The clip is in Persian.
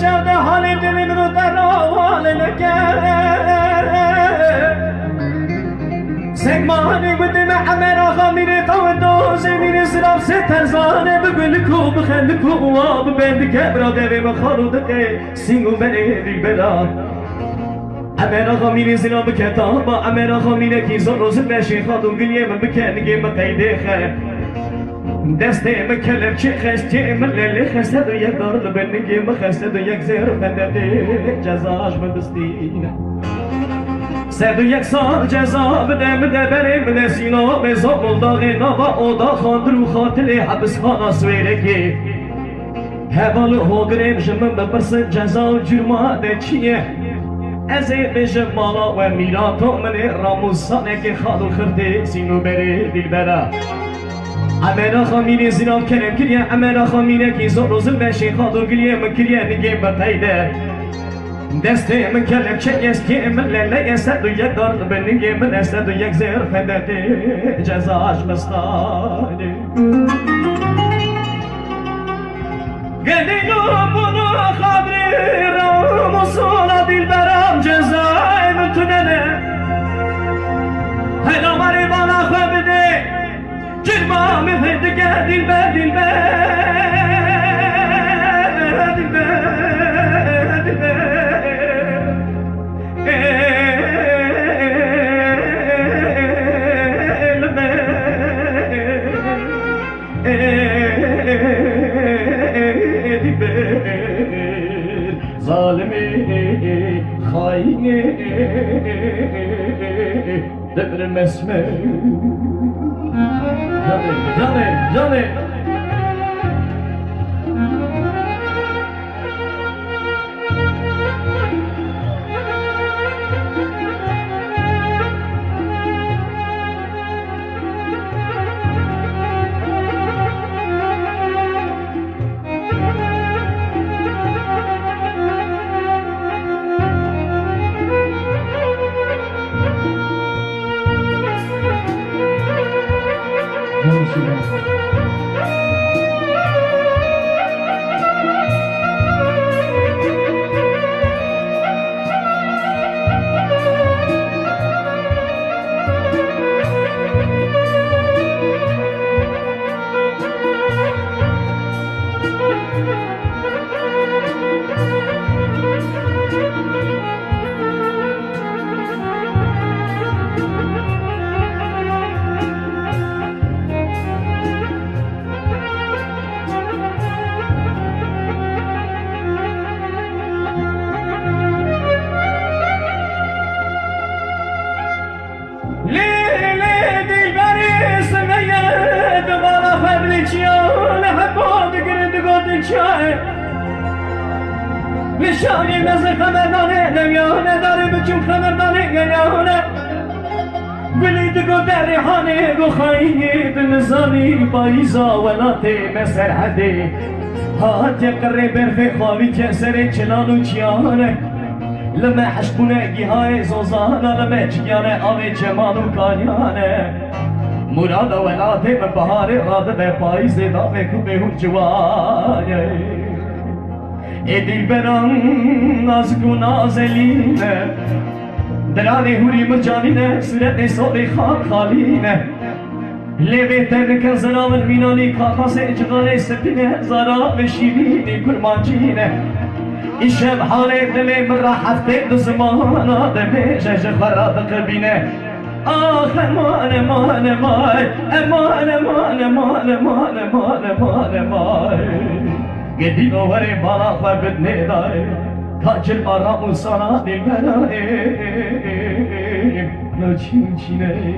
شب حال دلم رو در آوال نکرد سگمانی بودم عمر آقا میره تا دوزه میره سراب سترزانه بگل کو بخند کو آب بند که براده و خارودقه سینگو بره دیل بلا عمر آقا میره سراب کتابا عمر آقا میره کیزان روز بشه خادم گلیه من بکنگه مقیده خه دسته مکلم چه خسته من لیلی خسته دو یک دارد بندگی مخسته دو یک زیر فندقه جزاش ببستینه سه دو یک سال جزا بده بریم بده سینا به زابل داغی نوا اودا خاندرو خاطل حبس خانا سویرگی هوال هوگریم جمن ببرس جزا و جرماده چیه ازی بجم مالا و میرا تو منی راموسانه که خالو خرده سینو بره دیل برا عمرا خامینه زیناب کنم کریه عمرا خامینه کی زور روزل بشی خادو گلیه مکریه نگیم بتایده دسته من کلم چه اسکی من لیلی اسد و یک دارد بنگی من اسد و یک زیر فندقی جزاش مستانی گلینو بونو خبری رام و سولا دیل برام جزای من تننه هلا ماری بانا خواه بده جرمام هدگه دیل بر دیل ظالمی خاینی دبر مسمه جانه نشانی مثل خبردانه نمیانه داره بچون خبردانه گلیانه بلید گو در ریحانه گو خواهی بنزانی بایزا ولاته مسرحده هات قره برف خواهی کسر چلان و چیانه لما حشبونه گیهای زوزانه لما چیانه آوه جمال و کاریانه مراد ولاته ببهار راده به پایزه دافه کوبه و جوانه دل برام نازک و نازلینه درانه هوری مجانینه صورت صوت خان خالینه لبه تن زنامل مینانی کاخاس اجغال سپینه زارا و شیرینی کرمانچینه این شب حال دل من را هفته دو زمانا دمه جج خراب قلبینه آخ امان امان امان امان امان امان امان امان امان امان گدی نواره بالا خواه بدنه داره کاچل آرام و سانا دل برای نو چین چینه